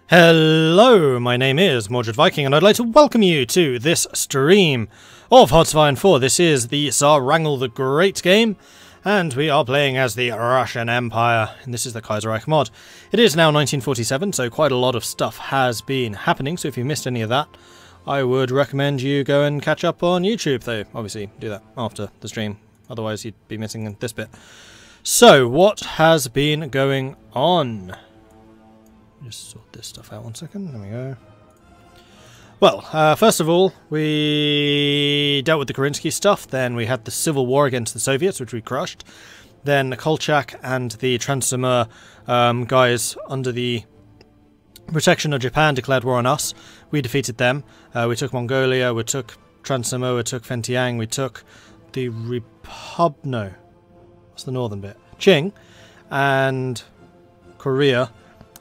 Hello, my name is Mordred Viking, and I'd like to welcome you to this stream of Hearts of Iron 4. This is the Tsar Wrangel the Great game, and we are playing as the Russian Empire, and this is the Kaiserreich mod. It is now 1947, so quite a lot of stuff has been happening, so if you missed any of that, I would recommend you go and catch up on YouTube, though obviously do that after the stream, otherwise you'd be missing this bit. So, what has been going on? Just sort this stuff out 1 second. There we go. Well, first of all, we dealt with the Kerensky stuff. Then we had the civil war against the Soviets, which we crushed. Then Kolchak and the Transformer guys under the protection of Japan declared war on us. We defeated them. We took Mongolia. We took Transformer. We took Fentiang. We took the no, what's the northern bit? Qing and Korea.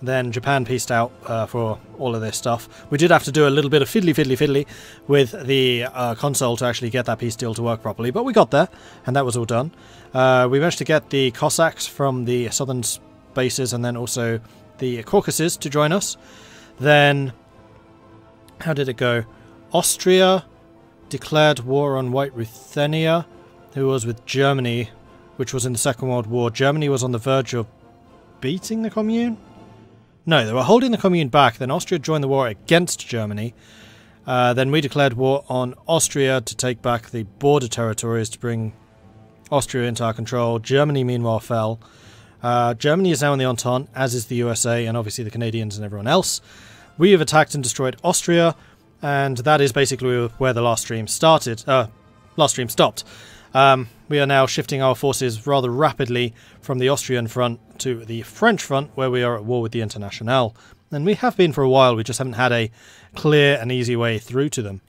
Then Japan pieced out for all of this stuff. We did have to do a little bit of fiddly with the console to actually get that peace deal to work properly, but we got there, and that was all done. We managed to get the Cossacks from the southern bases and then also the Caucasus to join us. Then, how did it go? Austria declared war on White Ruthenia, who was with Germany, which was in the Second World War. Germany was on the verge of beating the Commune? No, they were holding the Commune back. Then Austria joined the war against Germany. Then we declared war on Austria to take back the border territories to bring Austria into our control. Germany, meanwhile, fell. Germany is now in the Entente, as is the USA, and obviously the Canadians and everyone else. We have attacked and destroyed Austria, and that is basically where the last stream started. Last stream stopped. We are now shifting our forces rather rapidly from the Austrian front to the French front, where we are at war with the Internationale. And we have been for a while, we just haven't had a clear and easy way through to them.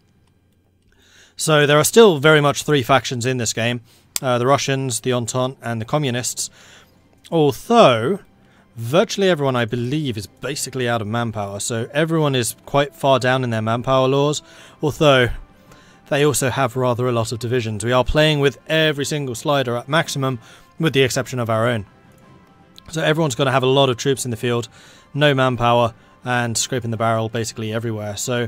So there are still very much three factions in this game. The Russians, the Entente, and the Communists. Although, virtually everyone, I believe, is basically out of manpower. So everyone is quite far down in their manpower laws. Although they also have rather a lot of divisions. We are playing with every single slider at maximum, with the exception of our own. So everyone's going to have a lot of troops in the field, no manpower, and scraping the barrel basically everywhere. So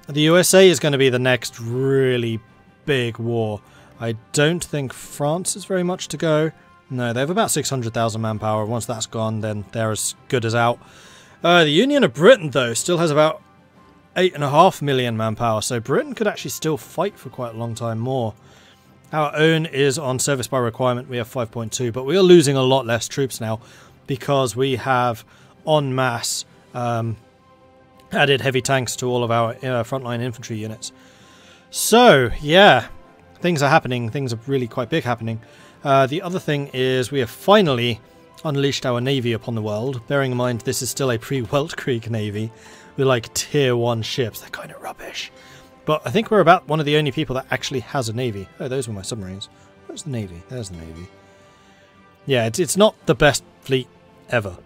the USA is going to be the next really big war. I don't think France is very much to go. No, they have about 600,000 manpower. Once that's gone, then they're as good as out. The Union of Britain, though, still has about 8.5 million manpower, so Britain could actually still fight for quite a long time more. Our own is on service by requirement, we have 5.2, but we are losing a lot less troops now because we have en masse added heavy tanks to all of our frontline infantry units. So, yeah, things are happening, things are really quite big happening. The other thing is we have finally unleashed our navy upon the world, bearing in mind this is still a pre-Weltkrieg navy. With like tier 1 ships. They're kind of rubbish. But I think we're about one of the only people that actually has a navy. Oh, those were my submarines. Where's the navy? There's the navy. Yeah, it's not the best fleet ever.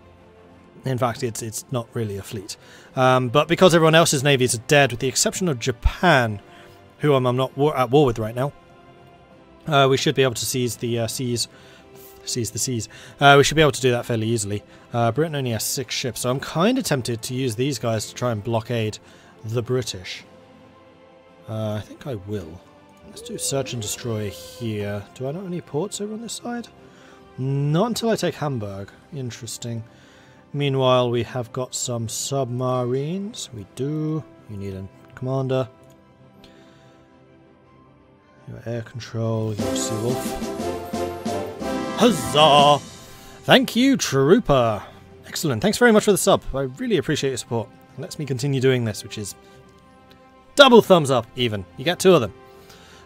In fact, it's not really a fleet. But because everyone else's navies are dead, with the exception of Japan, who I'm not at war with right now, we should be able to seize the seas. Seize the seas. We should be able to do that fairly easily. Britain only has 6 ships, so I'm kind of tempted to use these guys to try and blockade the British. I think I will. Let's do search and destroy here. Do I not have any ports over on this side? Not until I take Hamburg. Interesting. Meanwhile, we have got some submarines. We do. You need a commander. Your air control, your Sea Wolf. Huzzah! Thank you, Trooper. Excellent. Thanks very much for the sub. I really appreciate your support. It lets me continue doing this, which is double thumbs up, even. You get 2 of them.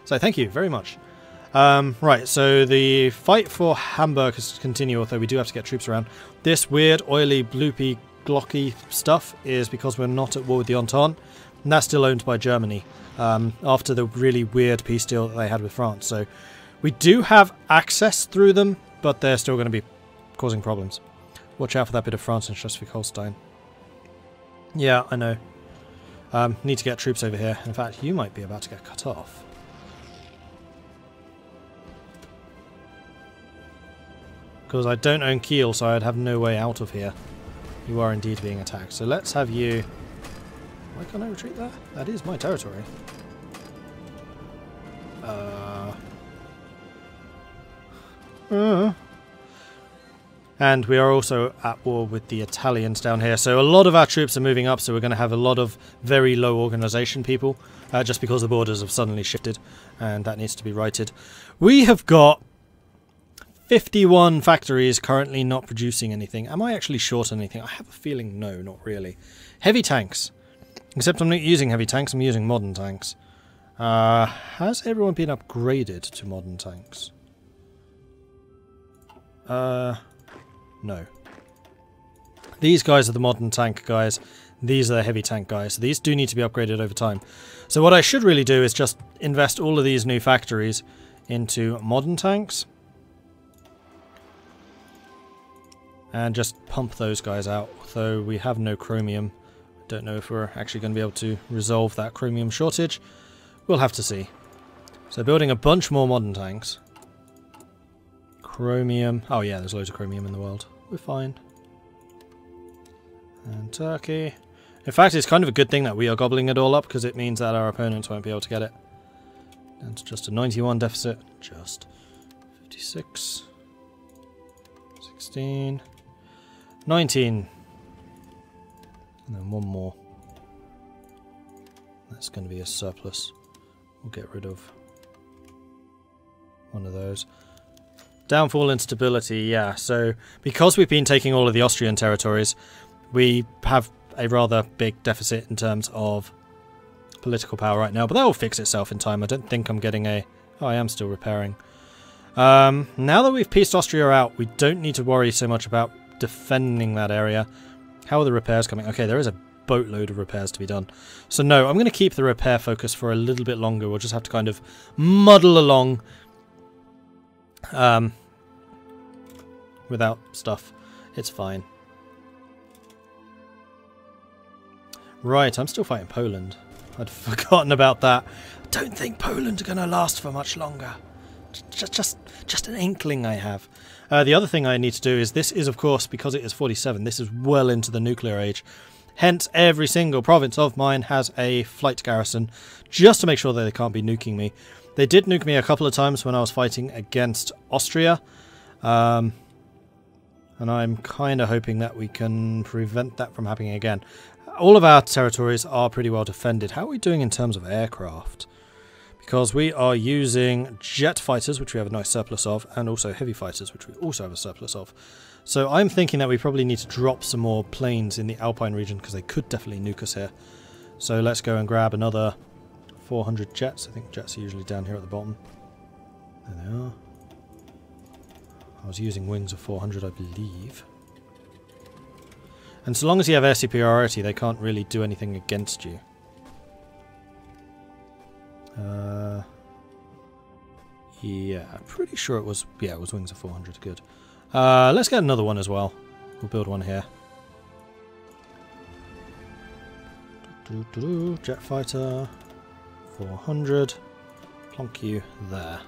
So thank you very much. Right, so the fight for Hamburg has to continue, although we do have to get troops around. This weird, oily, bloopy, glocky stuff is because we're not at war with the Entente, and that's still owned by Germany, after the really weird peace deal that they had with France. So we do have access through them, but they're still going to be causing problems. Watch out for that bit of France and Schleswig-Holstein. Yeah, I know. Need to get troops over here. In fact, you might be about to get cut off. Because I don't own Kiel, so I'd have no way out of here. You are indeed being attacked. So let's have you... Why can't I retreat there? That is my territory. And we are also at war with the Italians down here. So a lot of our troops are moving up, so we're going to have a lot of very low organisation people, just because the borders have suddenly shifted, and that needs to be righted. We have got 51 factories currently not producing anything. Am I actually short on anything? I have a feeling no, not really. Heavy tanks. Except I'm not using heavy tanks, I'm using modern tanks. Has everyone been upgraded to modern tanks? No. These guys are the modern tank guys. These are the heavy tank guys. So these do need to be upgraded over time. So what I should really do is just invest all of these new factories into modern tanks. And just pump those guys out. Though we have no chromium. Don't know if we're actually going to be able to resolve that chromium shortage. We'll have to see. So building a bunch more modern tanks. Chromium. Oh yeah, there's loads of chromium in the world. We're fine. And Turkey. In fact, it's kind of a good thing that we are gobbling it all up, because it means that our opponents won't be able to get it. And it's just a 91 deficit. Just 56. 16. 19. And then one more. That's going to be a surplus. We'll get rid of one of those. Downfall in stability, yeah. So, because we've been taking all of the Austrian territories, we have a rather big deficit in terms of political power right now. But that will fix itself in time. I don't think I'm getting a... Oh, I am still repairing. Now that we've pieced Austria out, we don't need to worry so much about defending that area. How are the repairs coming? Okay, there is a boatload of repairs to be done. So no, I'm going to keep the repair focus for a little bit longer. We'll just have to kind of muddle along without stuff. It's fine. Right, I'm still fighting Poland. I'd forgotten about that. I don't think Poland are going to last for much longer. Just an inkling I have. The other thing I need to do is, this is of course, because it is 47, this is well into the nuclear age. Hence, every single province of mine has a flight garrison, just to make sure that they can't be nuking me. They did nuke me a couple of times when I was fighting against Austria. And I'm kind of hoping that we can prevent that from happening again. All of our territories are pretty well defended. How are we doing in terms of aircraft? Because we are using jet fighters, which we have a nice surplus of, and also heavy fighters, which we also have a surplus of. So I'm thinking that we probably need to drop some more planes in the Alpine region, because they could definitely nuke us here. So let's go and grab another 400 jets. I think jets are usually down here at the bottom. There they are. I was using wings of 400, I believe. And so long as you have air superiority, they can't really do anything against you. Yeah, I'm pretty sure it was... Yeah, it was wings of 400. Good. Let's get another one as well. We'll build one here. Jet fighter. 400. Plonk you there.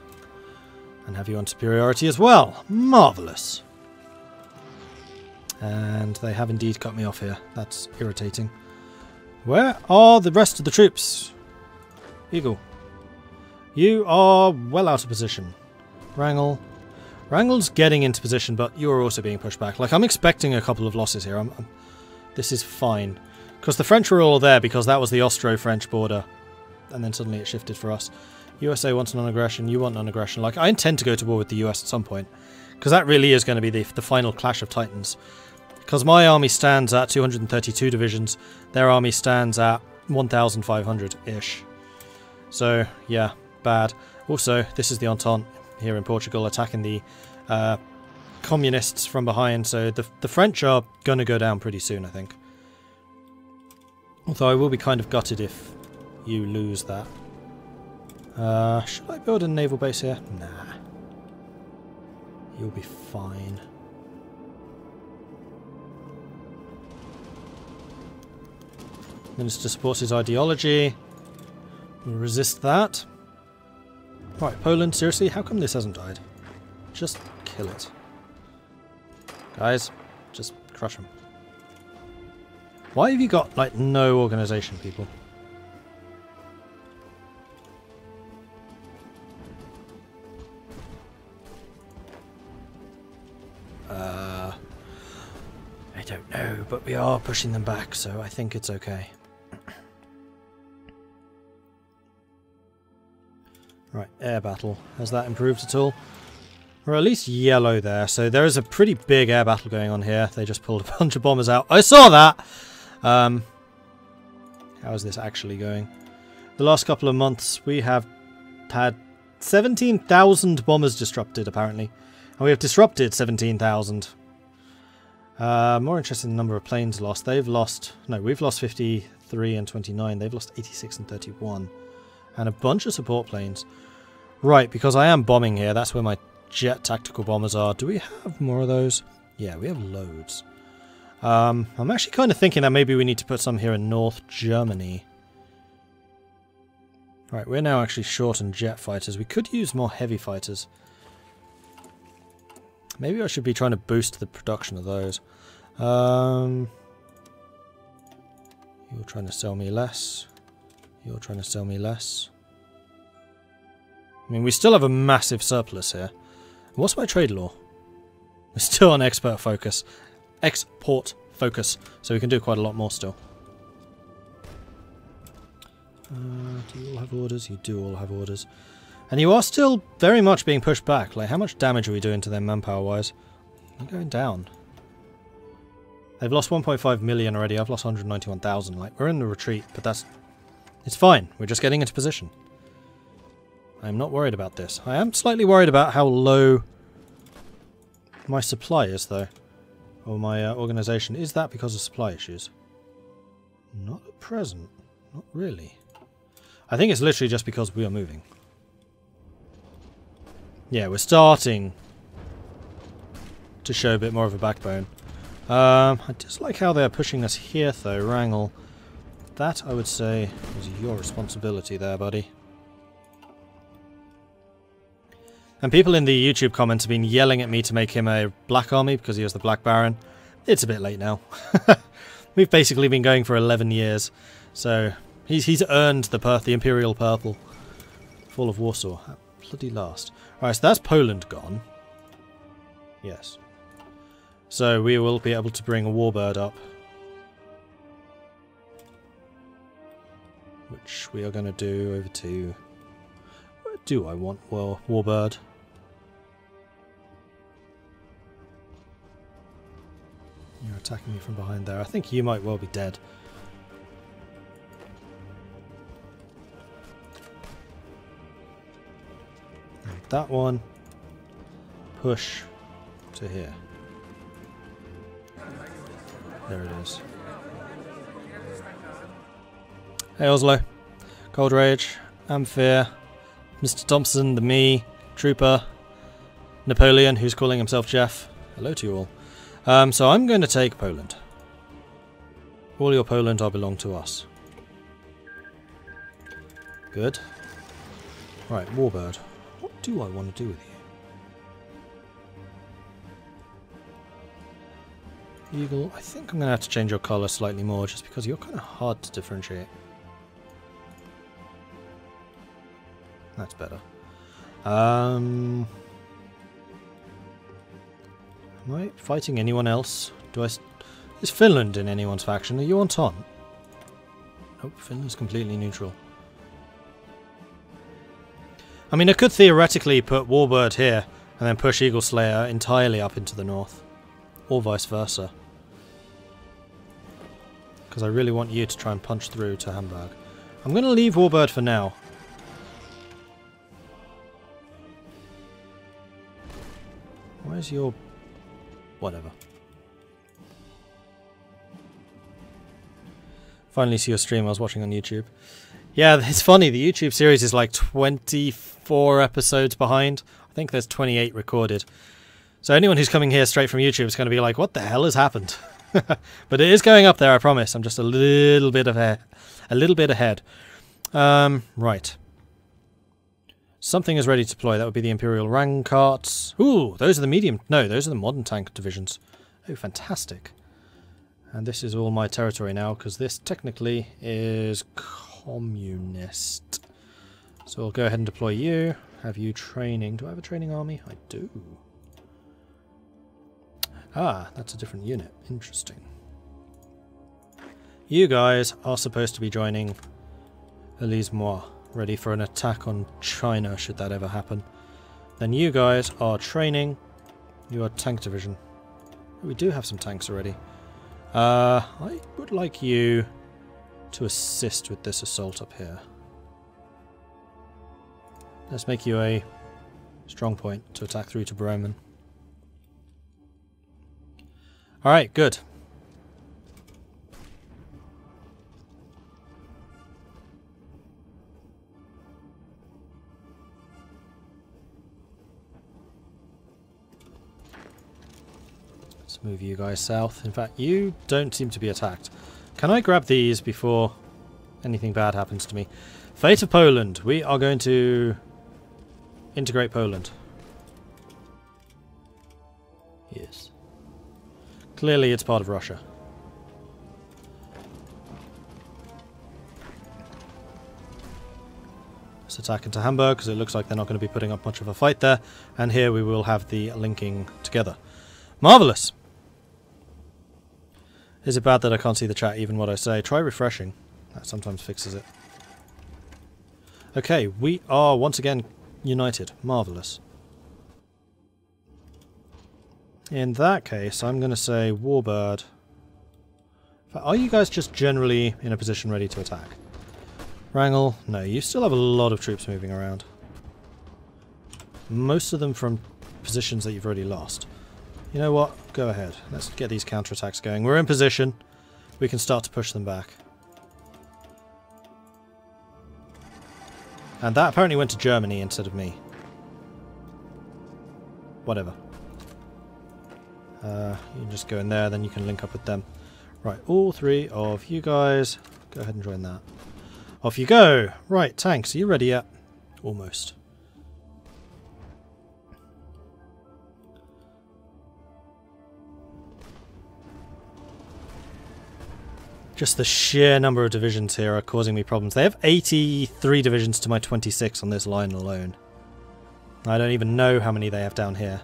And have you on superiority as well. Marvellous. And they have indeed cut me off here. That's irritating. Where are the rest of the troops? Eagle. You are well out of position. Wrangel. Wrangel's getting into position, but you're also being pushed back. Like, I'm expecting a couple of losses here. This is fine. Because the French were all there because that was the Austro-French border. And then suddenly it shifted for us. USA wants non-aggression. You want non-aggression. Like, I intend to go to war with the US at some point. Because that really is going to be the final clash of titans. Because my army stands at 232 divisions. Their army stands at 1,500-ish. So, yeah. Bad. Also, this is the Entente here in Portugal attacking the communists from behind, so the French are going to go down pretty soon, I think. Although I will be kind of gutted if you lose that. Should I build a naval base here? Nah. You'll be fine. Minister supports his ideology. We'll resist that. Right, Poland, seriously? How come this hasn't died? Just kill it. Guys, just crush them. Why have you got, like, no organisation, people? I don't know, but we are pushing them back, so I think it's okay. Right, air battle. Has that improved at all? Or at least yellow there. So there is a pretty big air battle going on here. They just pulled a bunch of bombers out. I saw that! How is this actually going? The last couple of months we have had 17,000 bombers disrupted, apparently. And we have disrupted 17,000. More interested in the number of planes lost. They've lost... No, we've lost 53 and 29. They've lost 86 and 31. And a bunch of support planes. Right, because I am bombing here. That's where my jet tactical bombers are. Do we have more of those? Yeah, we have loads. I'm actually kind of thinking that maybe we need to put some here in North Germany. Right, we're now actually short on jet fighters. We could use more heavy fighters. Maybe I should be trying to boost the production of those. You're trying to sell me less. You're trying to sell me less. I mean, we still have a massive surplus here. What's my trade law? We're still on export focus. So we can do quite a lot more still. Do you all have orders? You do all have orders. And you are still very much being pushed back. Like, how much damage are we doing to them manpower-wise? They're going down. They've lost 1.5 million already. I've lost 191,000. Like, we're in the retreat, but that's... It's fine. We're just getting into position. I'm not worried about this. I am slightly worried about how low my supply is, though. Or my organisation. Is that because of supply issues? Not at present. Not really. I think it's literally just because we are moving. Yeah, we're starting to show a bit more of a backbone. I just like how they're pushing us here, though, Wrangel. That, I would say, is your responsibility there, buddy. And people in the YouTube comments have been yelling at me to make him a Black Army because he was the Black Baron. It's a bit late now. We've basically been going for 11 years. So, he's earned the Imperial Purple. Fall of Warsaw. At bloody last. Alright, so that's Poland gone. Yes. So we will be able to bring a Warbird up. Which we are going to do over to... Where do I want Warbird? You're attacking me from behind there. I think you might well be dead. And that one. Push to here. There it is. Hey Oslo, Cold Rage, Amphere, Mr. Thompson, the Me, Trooper, Napoleon, who's calling himself Jeff. Hello to you all. So I'm going to take Poland. All your Poland are belong to us. Good. Right, Warbird. What do I want to do with you? Eagle, I think I'm going to have to change your colour slightly more just because you're kind of hard to differentiate. That's better. Am I fighting anyone else? Is Finland in anyone's faction? Are you on Ton? Nope, Finland's completely neutral. I mean, I could theoretically put Warbird here and then push Eagle Slayer entirely up into the north. Or vice versa. Because I really want you to try and punch through to Hamburg. I'm going to leave Warbird for now. Where's your... whatever. Finally see your stream. I was watching on YouTube. Yeah, it's funny. The YouTube series is like 24 episodes behind. I think there's 28 recorded. So anyone who's coming here straight from YouTube is going to be like, what the hell has happened? But it is going up there, I promise. I'm just a little bit ahead. Right. Something is ready to deploy. That would be the Imperial Rang carts. Ooh, those are the medium... No, those are the modern tank divisions. Oh, fantastic. And this is all my territory now, because this technically is communist. So we'll go ahead and deploy you. Have you training. Do I have a training army? I do. Ah, that's a different unit. Interesting. You guys are supposed to be joining Elise-moi, ready for an attack on China, should that ever happen. Then you guys are training. You are tank division. We do have some tanks already. I would like you to assist with this assault up here. Let's make you a strong point to attack through to Bremen. Alright, good. Let's move you guys south. In fact, you don't seem to be attacked. Can I grab these before anything bad happens to me? Fate of Poland. We are going to integrate Poland. Yes. Clearly it's part of Russia. Let's attack into Hamburg, because it looks like they're not going to be putting up much of a fight there. And here we will have the linking together. Marvellous! Is it bad that I can't see the chat even what I say? Try refreshing. That sometimes fixes it. Okay, we are once again united. Marvellous. In that case, I'm going to say Warbird. Are you guys just generally in a position ready to attack? Wrangel? No, you still have a lot of troops moving around. Most of them from positions that you've already lost. You know what? Go ahead. Let's get these counterattacks going. We're in position. We can start to push them back. And that apparently went to Germany instead of me. Whatever. You can just go in there, then you can link up with them. Right, all three of you guys, go ahead and join that. Off you go! Right, tanks, are you ready yet? Almost. Just the sheer number of divisions here are causing me problems. They have 83 divisions to my 26 on this line alone. I don't even know how many they have down here.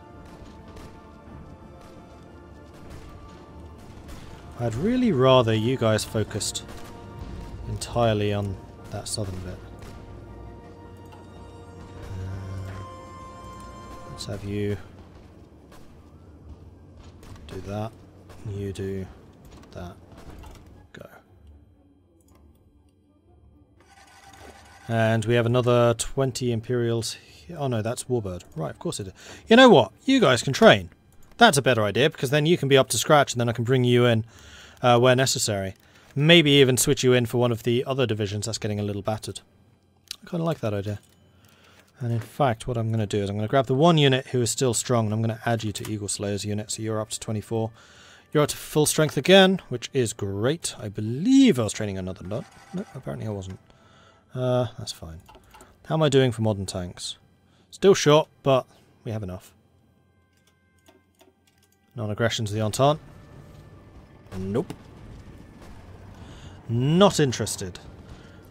I'd really rather you guys focused entirely on that southern bit. Let's have you do that. You do that. Go. And we have another 20 Imperials. Oh no, that's Warbird. Right, of course it is. You know what? You guys can train. That's a better idea, because then you can be up to scratch and then I can bring you in where necessary. Maybe even switch you in for one of the other divisions that's getting a little battered. I kind of like that idea. And in fact, what I'm going to do is I'm going to grab the one unit who is still strong and I'm going to add you to Eagle Slayer's unit, so you're up to 24. You're up to full strength again, which is great. I believe I was training another nut. No, apparently I wasn't. That's fine. How am I doing for modern tanks? Still short, but we have enough. Non-aggression to the Entente. Nope. Not interested.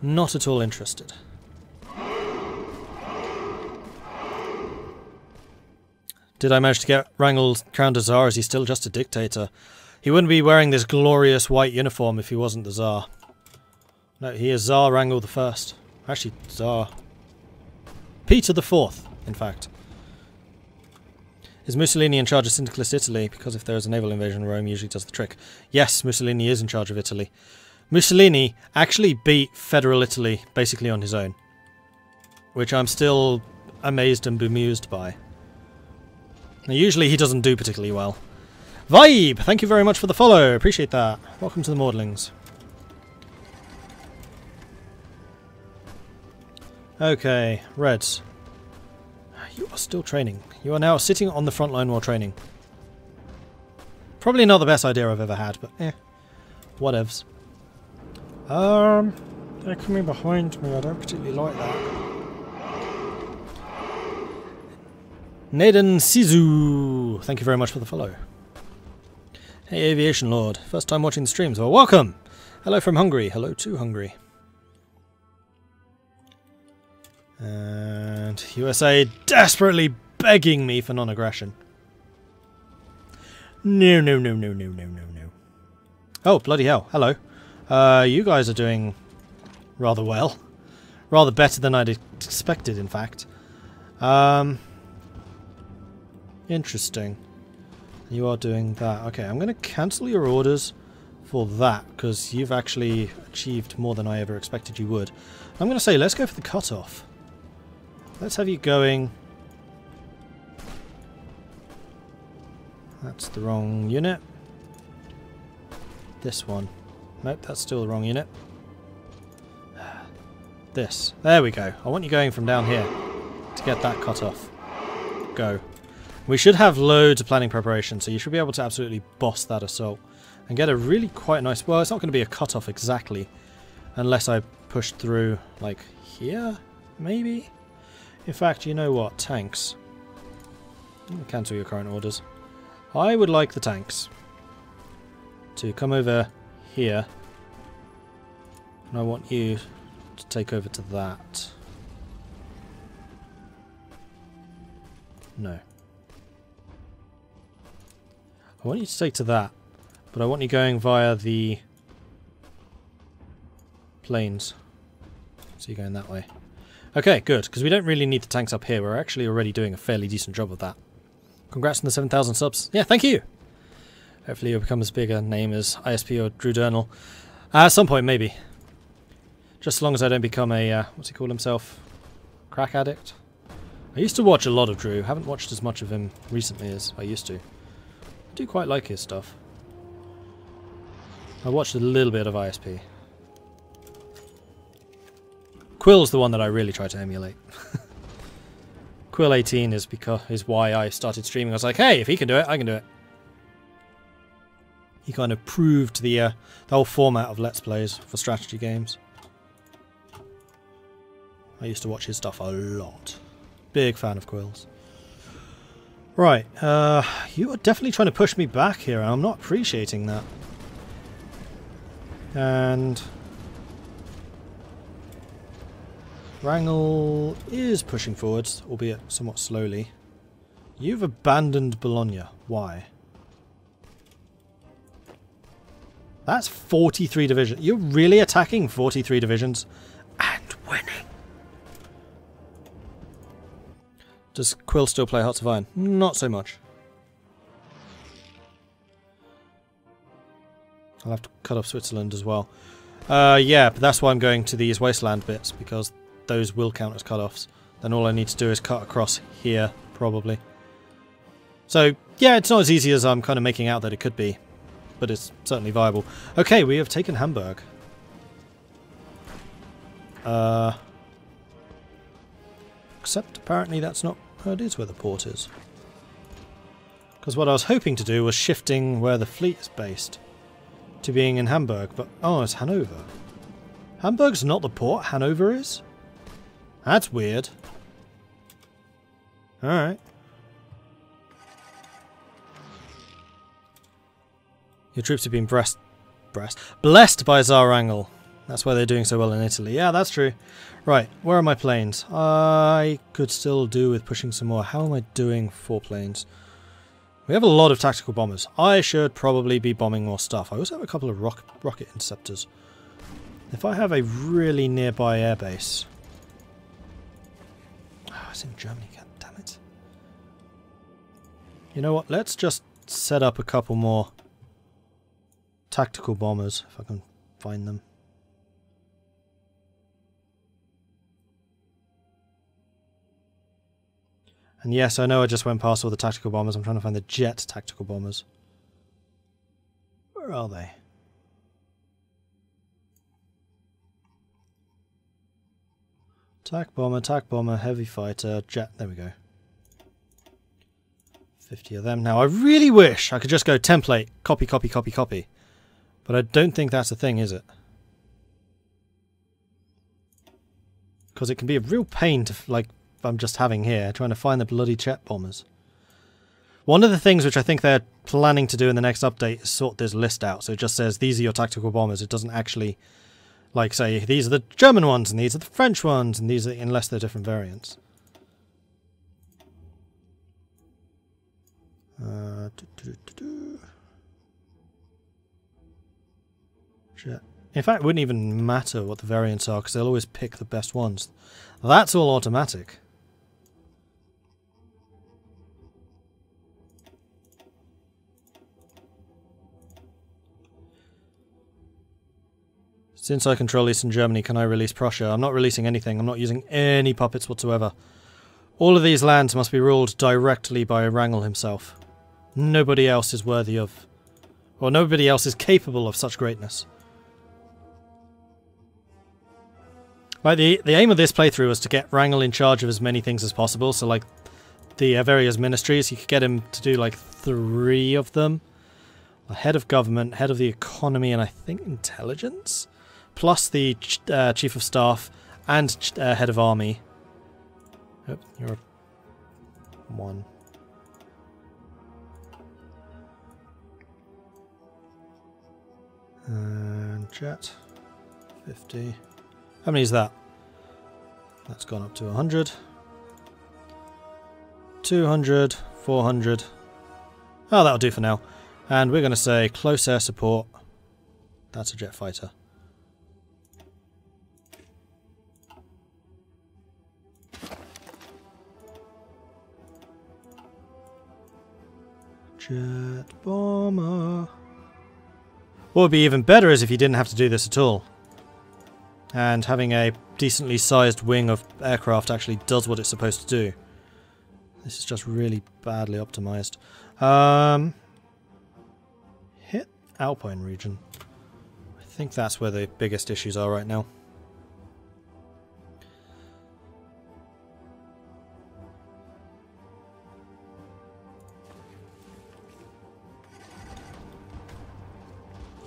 Not at all interested. Did I manage to get Wrangel crowned as Tsar? Is he still just a dictator? He wouldn't be wearing this glorious white uniform if he wasn't the Tsar. No, he is Tsar Wrangel the First. Actually, Tsar Peter the Fourth, in fact. Is Mussolini in charge of Syndicalist Italy? Because if there is a naval invasion, Rome usually does the trick. Yes, Mussolini is in charge of Italy. Mussolini actually beat Federal Italy basically on his own, which I'm still amazed and bemused by. Now, usually he doesn't do particularly well. Vibe! Thank you very much for the follow. Appreciate that. Welcome to the Maudlings. Okay, Reds. You are still training. You are now sitting on the front line while training. Probably not the best idea I've ever had, but whatevs. They're coming behind me. I don't particularly like that. Naden Sizu, thank you very much for the follow. Hey Aviation Lord, first time watching the streams. Well, welcome! Hello from Hungary. Hello to Hungary. And USA desperately begging me for non-aggression. No, no, no, no, no, no, no, no. Oh, bloody hell. Hello. You guys are doing rather well. Rather better than I'd expected, in fact. Interesting. You are doing that. Okay, I'm going to cancel your orders for that, because you've actually achieved more than I ever expected you would. I'm going to say, let's go for the cutoff. Let's have you going... That's the wrong unit. This one. Nope, that's still the wrong unit. This. There we go. I want you going from down here to get that cut off. Go. We should have loads of planning preparation, so you should be able to absolutely boss that assault and get a really quite nice... Well, it's not going to be a cut-off exactly, unless I push through, like, here, maybe? In fact, you know what? Tanks. Cancel your current orders. I would like the tanks to come over here, and I want you to take over to that. No. I want you to take to that, but I want you going via the planes. So you're going that way. Okay, good, because we don't really need the tanks up here. We're actually already doing a fairly decent job of that. Congrats on the 7,000 subs. Yeah, thank you! Hopefully you'll become as big a name as ISP or Drew Durnall. At some point, maybe. Just as long as I don't become a, what's he call himself? Crack addict? I used to watch a lot of Drew. Haven't watched as much of him recently as I used to. I do quite like his stuff. I watched a little bit of ISP. Quill's the one that I really try to emulate. Quill 18 is why I started streaming. I was like, hey, if he can do it, I can do it. He kind of proved the whole format of Let's Plays for strategy games. I used to watch his stuff a lot. Big fan of Quill's. Right, you are definitely trying to push me back here, and I'm not appreciating that. And... Wrangel is pushing forwards, albeit somewhat slowly. You've abandoned Bologna. Why? That's 43 divisions. You're really attacking 43 divisions and winning. Does Quill still play Hearts of Iron? Not so much. I'll have to cut off Switzerland as well. Yeah, but that's why I'm going to these wasteland bits, because those will count as cut-offs. Then all I need to do is cut across here, probably. So, yeah, it's not as easy as I'm kind of making out that it could be, but it's certainly viable. Okay, we have taken Hamburg. Except apparently that's not... Oh, it is where the port is. Because what I was hoping to do was shifting where the fleet is based to being in Hamburg, but... Oh, it's Hanover. Hamburg's not the port, Hanover is? That's weird. Alright. Your troops have been blessed by Tsar Wrangel. That's why they're doing so well in Italy. Yeah, that's true. Right, where are my planes? I could still do with pushing some more. How am I doing for planes? We have a lot of tactical bombers. I should probably be bombing more stuff. I also have a couple of rocket interceptors. If I have a really nearby airbase... Oh, it's in Germany, god damn it. You know what, let's just set up a couple more tactical bombers, if I can find them. And yes, I know I just went past all the tactical bombers. I'm trying to find the jet tactical bombers. Where are they? Attack bomber, heavy fighter, jet. There we go. 50 of them. Now, I really wish I could just go template, copy, copy, copy, copy. But I don't think that's a thing, is it? Because it can be a real pain to, like, I'm just having here, trying to find the bloody jet bombers. One of the things which I think they're planning to do in the next update is sort this list out. So it just says, these are your tactical bombers. It doesn't actually, like, say, these are the German ones, and these are the French ones, and these are, unless they're different variants. In fact, it wouldn't even matter what the variants are, because they'll always pick the best ones. That's all automatic. Since I control Eastern Germany, can I release Prussia? I'm not releasing anything. I'm not using any puppets whatsoever. All of these lands must be ruled directly by Wrangel himself. Nobody else is worthy of... or nobody else is capable of such greatness. Like, the aim of this playthrough was to get Wrangel in charge of as many things as possible. So, like, the various ministries, you could get him to do, like, 3 of them. Head of government, head of the economy, and I think intelligence? Plus the chief of staff and head of army. Oh, you're a 1. And chat. 50. How many is that? That's gone up to 100. 200. 400. Oh, that'll do for now. And we're going to say close air support. That's a jet fighter. Jet bomber. What would be even better is if you didn't have to do this at all. And having a decently sized wing of aircraft actually does what it's supposed to do. This is just really badly optimized. Hit Alpine region. I think that's where the biggest issues are right now.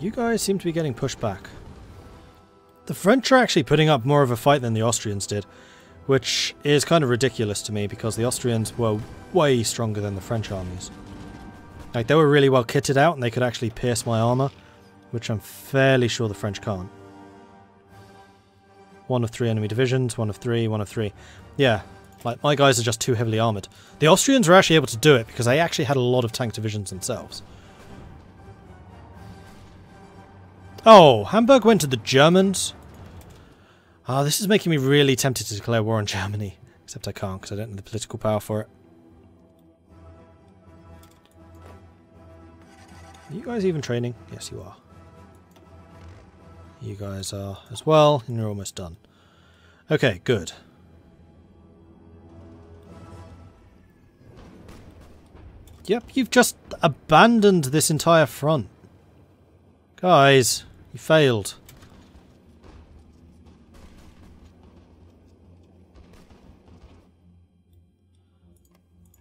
You guys seem to be getting pushed back. The French are actually putting up more of a fight than the Austrians did, which is kind of ridiculous to me because the Austrians were way stronger than the French armies. Like, they were really well kitted out and they could actually pierce my armor, which I'm fairly sure the French can't. 1 of 3 enemy divisions, 1 of 3, 1 of 3. Yeah, like, my guys are just too heavily armoured. The Austrians were actually able to do it because they actually had a lot of tank divisions themselves. Oh, Hamburg went to the Germans. Ah, this is making me really tempted to declare war on Germany. Except I can't because I don't have the political power for it. Are you guys even training? Yes, you are. You guys are as well, and you're almost done. Okay, good. Yep, you've just abandoned this entire front. Guys, you failed.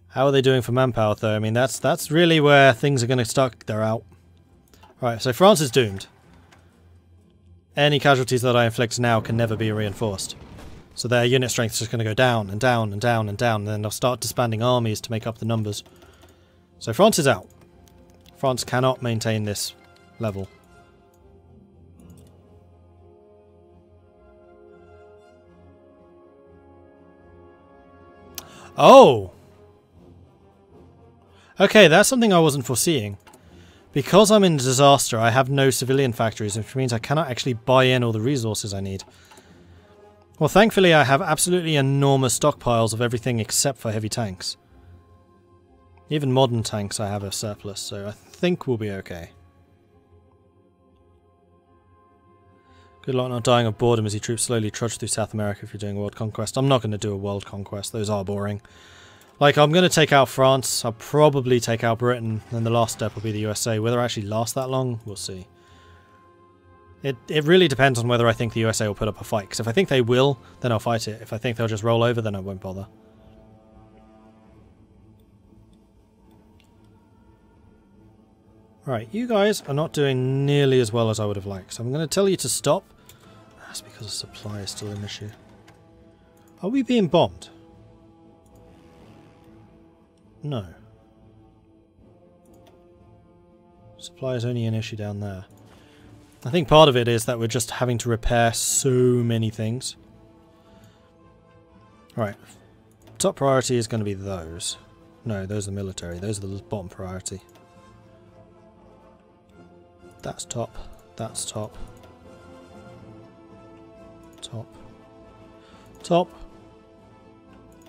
How are they doing for manpower, though? I mean, that's really where things are going to start. They're out. Right, so France is doomed. Any casualties that I inflict now can never be reinforced. So their unit strength is just going to go down and down and down and down, and then they'll start disbanding armies to make up the numbers. So France is out. France cannot maintain this level. Oh! Okay, that's something I wasn't foreseeing. Because I'm in disaster, I have no civilian factories, which means I cannot actually buy in all the resources I need. Well, thankfully I have absolutely enormous stockpiles of everything except for heavy tanks. Even modern tanks I have a surplus, so I think we'll be okay. Good luck not dying of boredom as your troops slowly trudge through South America if you're doing a world conquest. I'm not going to do a world conquest, those are boring. Like, I'm going to take out France, I'll probably take out Britain, and the last step will be the USA. Whether I actually last that long, we'll see. It really depends on whether I think the USA will put up a fight, because if I think they will, then I'll fight it. If I think they'll just roll over, then I won't bother. Right, you guys are not doing nearly as well as I would have liked, so I'm going to tell you to stop. That's because supply is still an issue. Are we being bombed? No. Supply is only an issue down there. I think part of it is that we're just having to repair so many things. Right. Top priority is going to be those. No, those are military. Those are the bottom priority. That's top. That's top. Top. Top.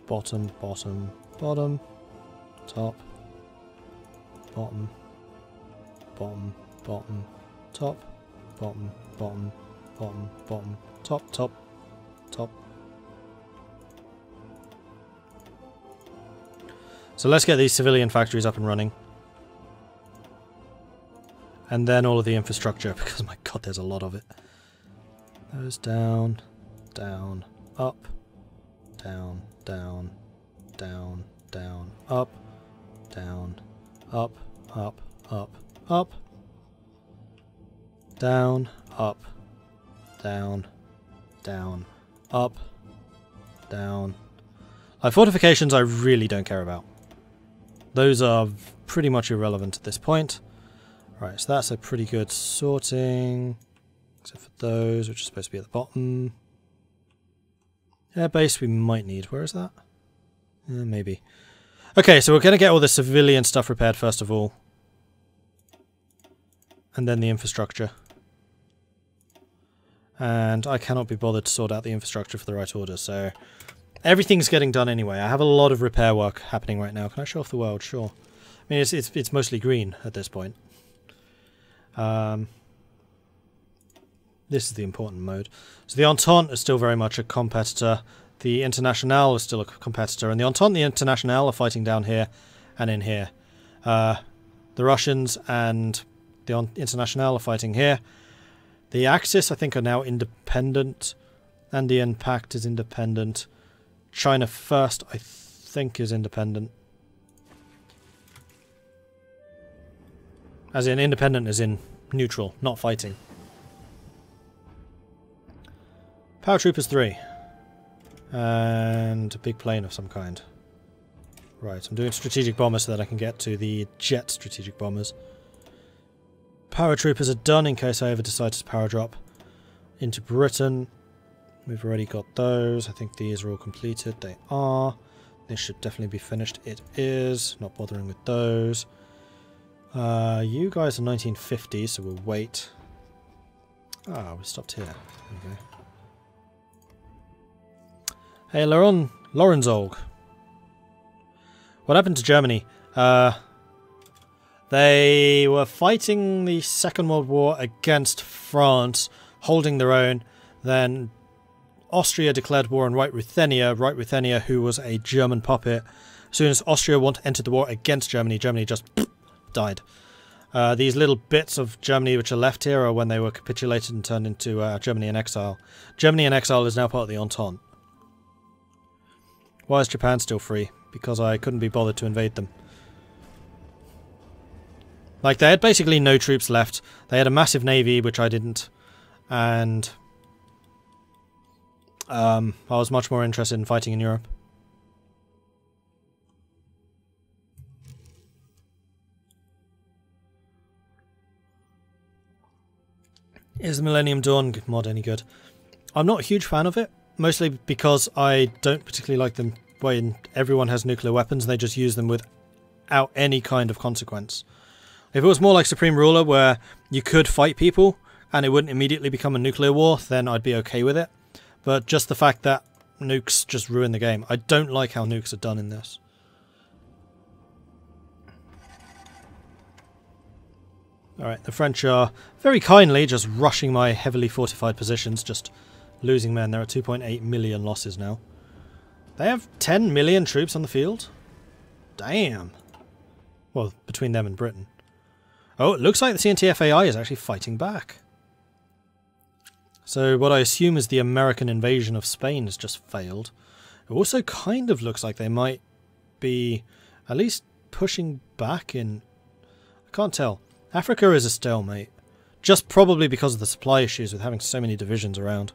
Bottom, bottom, bottom. Top. Bottom. Bottom, bottom. Top. Bottom, bottom, bottom, bottom. Top, top, top. So let's get these civilian factories up and running. And then all of the infrastructure, because my god, there's a lot of it. Those down, down, up, down, down, down, down, up, down, up, up, up, up, down, up, down, down, up, down. Fortifications I really don't care about. Those are pretty much irrelevant at this point. Right, so that's a pretty good sorting. Except for those, which are supposed to be at the bottom. Air base we might need. Where is that? Maybe. Okay, so we're going to get all the civilian stuff repaired first of all. And then the infrastructure. And I cannot be bothered to sort out the infrastructure for the right order, so... Everything's getting done anyway. I have a lot of repair work happening right now. Can I show off the world? Sure. I mean, it's mostly green at this point. This is the important mode. So the Entente is still very much a competitor. The Internationale is still a competitor. And the Entente and the Internationale are fighting down here and in here. The Russians and the Internationale are fighting here. The Axis, I think, are now independent. Andean Pact is independent. China First, I think, is independent. As in, independent as in neutral, not fighting. Paratroopers 3. And a big plane of some kind. Right, I'm doing strategic bombers so that I can get to the jet strategic bombers. Paratroopers are done in case I ever decide to paradrop into Britain. We've already got those. I think these are all completed. They are. This should definitely be finished. It is. Not bothering with those. You guys are 1950, so we'll wait. Ah, we stopped here. There we go. Hey, Lorenzold. What happened to Germany? They were fighting the Second World War against France, holding their own. Then Austria declared war on Right Ruthenia, who was a German puppet. As soon as Austria entered the war against Germany, Germany just died. These little bits of Germany which are left here are when they were capitulated and turned into Germany in exile. Germany in exile is now part of the Entente. Why is Japan still free? Because I couldn't be bothered to invade them. Like, they had basically no troops left. They had a massive navy, which I didn't. And I was much more interested in fighting in Europe. Is the Millennium Dawn mod any good? I'm not a huge fan of it, mostly because I don't particularly like them when everyone has nuclear weapons and they just use them without any kind of consequence. If it was more like Supreme Ruler, where you could fight people and it wouldn't immediately become a nuclear war, then I'd be okay with it. But just the fact that nukes just ruin the game. I don't like how nukes are done in this. Alright, the French are very kindly just rushing my heavily fortified positions, just losing men. There are 2.8 million losses now. They have 10 million troops on the field? Damn. Well, between them and Britain. Oh, it looks like the CNTF-AI is actually fighting back. So what I assume is the American invasion of Spain has just failed. It also kind of looks like they might be at least pushing back in... I can't tell. Africa is a stalemate. Just probably because of the supply issues with having so many divisions around.